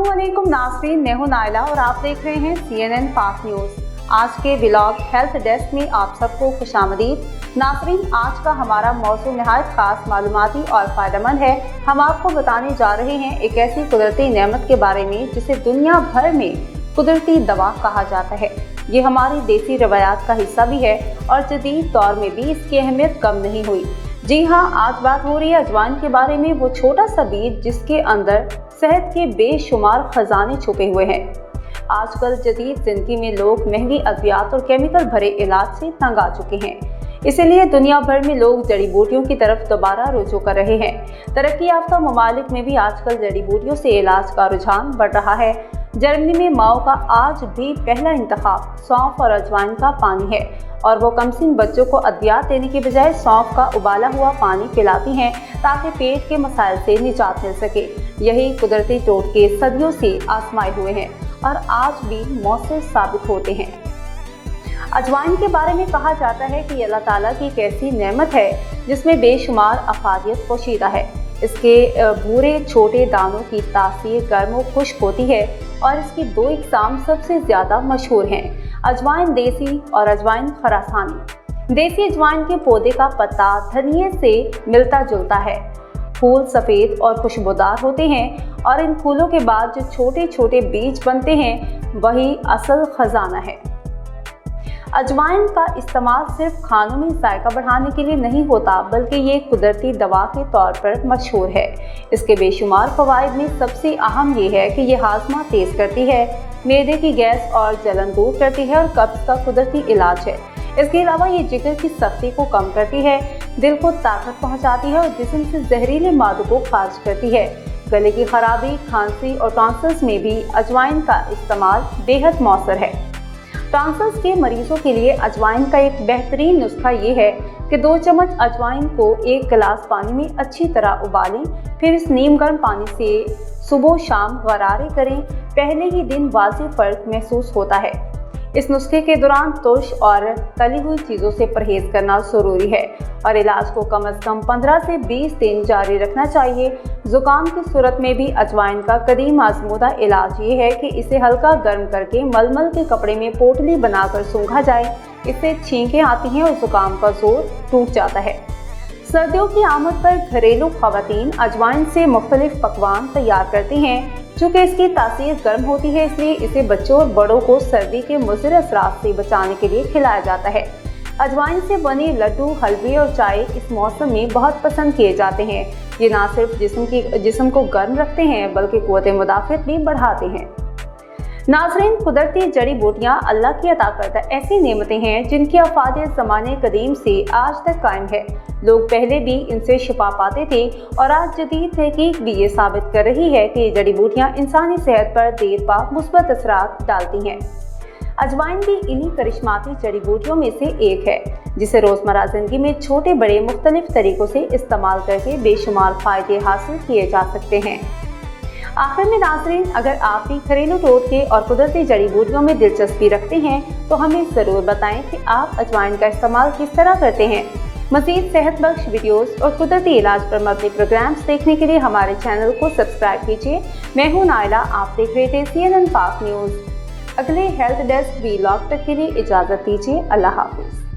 अस्सलामुअलैकुम नाज़रीन, मैं हूं नाइला और आप देख रहे हैं CNN पाक न्यूज़। आज के व्लॉग हेल्थ डेस्क में आप सबको खुशामदीद। नाज़रीन, आज का हमारा मौज़ू नहायत ख़ास मालूमाती और फ़ायदेमंद है। हम आपको बताने जा रहे हैं एक ऐसी कुदरती नेमत के बारे में जिसे दुनिया भर में कुदरती दवा कहा जाता है। ये हमारी देसी रवायात का हिस्सा भी है और जदीद दौर में भी इसकी अहमियत कम नहीं हुई। जी हाँ, आज बात हो रही है अजवाइन के बारे में, वो छोटा सा बीज जिसके अंदर सेहत के बेशुमार खजाने छुपे हुए हैं। आजकल जदीद जिंदगी में लोग महंगी अद्वियात और केमिकल भरे इलाज से तंग आ चुके हैं, इसीलिए दुनिया भर में लोग जड़ी बूटियों की तरफ दोबारा रुजू कर रहे हैं। तरक्की याफ्ता ममालिक में भी आजकल जड़ी बूटियों से इलाज का रुझान बढ़ रहा है। जर्मनी में माओ का आज भी पहला इंतखाब सौंफ और अजवाइन का पानी है और वो कमसिन बच्चों को अद्वियात देने के बजाय सौंफ का उबाला हुआ पानी पिलाती हैं ताकि पेट के मसाइल से निजात मिल सके। यही कुदरती टोटके सदियों से आजमाए हुए हैं और आज भी मौसर साबित होते हैं। अजवाइन के बारे में कहा जाता है कि अल्लाह ताला की एक ऐसी नेमत है जिसमें बेशुमार अफादियत पोशीदा है। इसके भूरे छोटे दानों की तासीर गर्म और खुश्क होती है और इसकी दो इकसाम सबसे ज़्यादा मशहूर हैं, अजवाइन देसी और अजवाइन खरासानी। देसी अजवाइन के पौधे का पत्ता धनिये से मिलता जुलता है। फूल सफ़ेद और खुशबूदार होते हैं और इन फूलों के बाद जो छोटे छोटे बीज बनते हैं वही असल खजाना है। अजवाइन का इस्तेमाल सिर्फ खानों में जायका बढ़ाने के लिए नहीं होता, बल्कि ये कुदरती दवा के तौर पर मशहूर है। इसके बेशुमार फ़वाइद में सबसे अहम ये है कि ये हाजमा तेज़ करती है, मैदे की गैस और जलन दूर करती है और कब्ज़ का कुदरती इलाज है। इसके अलावा ये जिगर की सख्ती को कम करती है, दिल को ताकत पहुँचाती है और जिस्म से जहरीले मादों को खारिज करती है। गले की खराबी, खांसी और टॉन्सिल्स में भी अजवाइन का इस्तेमाल बेहद मौसर है। टॉन्सिल्स के मरीजों के लिए अजवाइन का एक बेहतरीन नुस्खा ये है कि 2 चम्मच अजवाइन को 1 गिलास पानी में अच्छी तरह उबालें, फिर इस नीम गर्म पानी से सुबह शाम गरारे करें। पहले ही दिन वाज़ेह फ़र्क महसूस होता है। इस नुस्खे के दौरान तुर्श और तली हुई चीज़ों से परहेज़ करना ज़रूरी है और इलाज को कम से कम 15 से 20 दिन जारी रखना चाहिए। ज़ुकाम की सूरत में भी अजवाइन का कदीम आज़मूदा इलाज ये है कि इसे हल्का गर्म करके मलमल के कपड़े में पोटली बनाकर सूंघा जाए। इससे छींकें आती हैं और ज़ुकाम का जोर टूट जाता है। सर्दियों की आमद पर घरेलू ख़वातीन अजवाइन से मुख्तलिफ पकवान तैयार करती हैं। चूँकि इसकी तासीर गर्म होती है, इसलिए इसे बच्चों और बड़ों को सर्दी के मुज़र असरात से बचाने के लिए खिलाया जाता है। अजवाइन से बने लड्डू, हलवे और चाय इस मौसम में बहुत पसंद किए जाते हैं। ये न सिर्फ जिस्म को गर्म रखते हैं बल्कि क़ुव्वत मुदाफ़अत भी बढ़ाते हैं। नाज़रीन, कुदरती जड़ी बूटियाँ अल्लाह की अता करदा ऐसी नेमतें हैं जिनकी अफादियत ज़माने कदीम से आज तक कायम है। लोग पहले भी इनसे शिफा पाते थे और आज जदीद तहकीक भी ये साबित कर रही है कि जड़ी बूटियाँ इंसानी सेहत पर देर पा मुस्बत असरात डालती हैं। अजवाइन भी इन्हीं करिश्माती जड़ी बूटियों में से एक है जिसे रोज़मर्रा ज़िंदगी में छोटे बड़े मुख्तलिफ तरीक़ों से इस्तेमाल करके बेशुमार फ़ायदे हासिल किए जा सकते हैं। आखिर में नाज़रीन, अगर आप भी घरेलू टोटके और कुदरती जड़ी बूटियों में दिलचस्पी रखते हैं तो हमें ज़रूर बताएं कि आप अजवाइन का इस्तेमाल किस तरह करते हैं। मज़ीद सेहत बख्श वीडियोस और कुदरती इलाज पर मबनी प्रोग्राम्स देखने के लिए हमारे चैनल को सब्सक्राइब कीजिए। मैं हूं नाइला, आप देख रहे थे CNN पाक न्यूज़। अगले हेल्थ डेस्क व्लॉग तक के लिए इजाज़त दीजिए। अल्लाह हाफिज़।